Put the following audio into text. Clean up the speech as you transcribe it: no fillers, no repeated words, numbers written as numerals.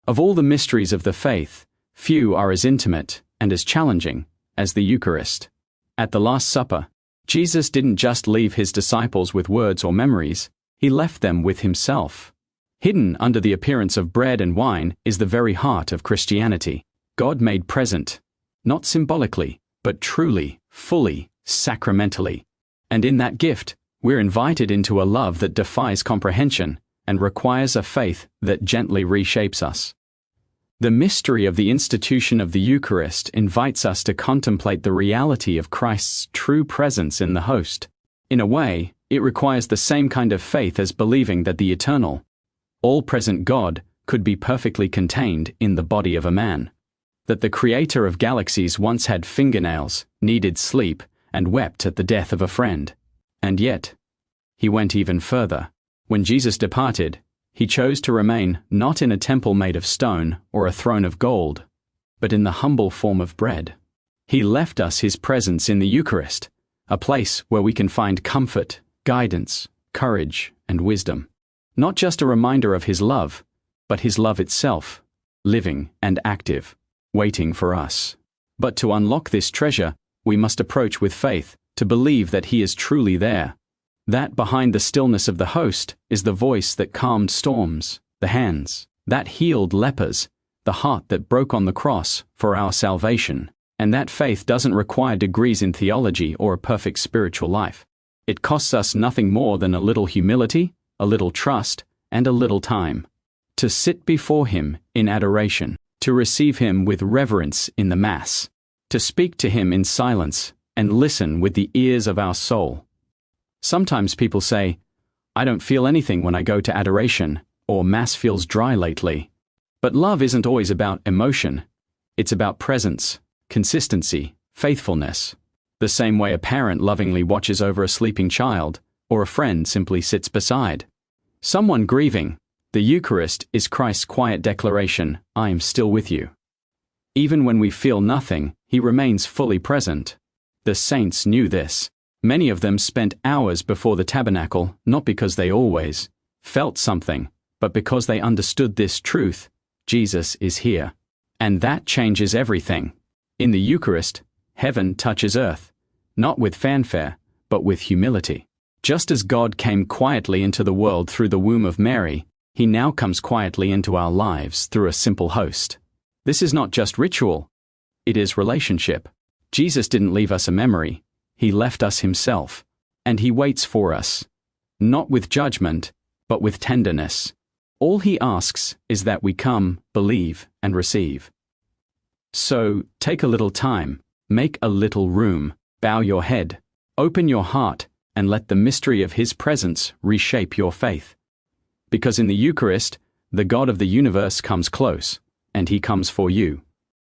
Of all the mysteries of the faith, few are as intimate and as challenging as the Eucharist. At the Last Supper, Jesus didn't just leave his disciples with words or memories, he left them with himself. Hidden under the appearance of bread and wine is the very heart of Christianity. God made present, not symbolically, but truly, fully, sacramentally. And in that gift, we're invited into a love that defies comprehension and requires a faith that gently reshapes us. The mystery of the institution of the Eucharist invites us to contemplate the reality of Christ's true presence in the host. In a way, it requires the same kind of faith as believing that the eternal, all-present God could be perfectly contained in the body of a man. That the creator of galaxies once had fingernails, needed sleep, and wept at the death of a friend. And yet, he went even further. When Jesus departed, he chose to remain not in a temple made of stone or a throne of gold, but in the humble form of bread. He left us his presence in the Eucharist, a place where we can find comfort, guidance, courage, and wisdom. Not just a reminder of his love, but his love itself, living and active, waiting for us. But to unlock this treasure, we must approach with faith, to believe that he is truly there. That behind the stillness of the host is the voice that calmed storms, the hands that healed lepers, the heart that broke on the cross for our salvation. And that faith doesn't require degrees in theology or a perfect spiritual life. It costs us nothing more than a little humility, a little trust, and a little time. To sit before him in adoration, to receive him with reverence in the Mass, to speak to him in silence and listen with the ears of our soul. Sometimes people say, "I don't feel anything when I go to adoration," or "Mass feels dry lately." But love isn't always about emotion. It's about presence, consistency, faithfulness. The same way a parent lovingly watches over a sleeping child, or a friend simply sits beside someone grieving. The Eucharist is Christ's quiet declaration, "I am still with you." Even when we feel nothing, he remains fully present. The saints knew this. Many of them spent hours before the tabernacle, not because they always felt something, but because they understood this truth: Jesus is here. And that changes everything. In the Eucharist, heaven touches earth, not with fanfare, but with humility. Just as God came quietly into the world through the womb of Mary, he now comes quietly into our lives through a simple host. This is not just ritual, it is relationship. Jesus didn't leave us a memory, he left us himself. And he waits for us, not with judgment, but with tenderness. All he asks is that we come, believe, and receive. So, take a little time, make a little room, bow your head, open your heart, and let the mystery of his presence reshape your faith. Because in the Eucharist, the God of the universe comes close, and he comes for you.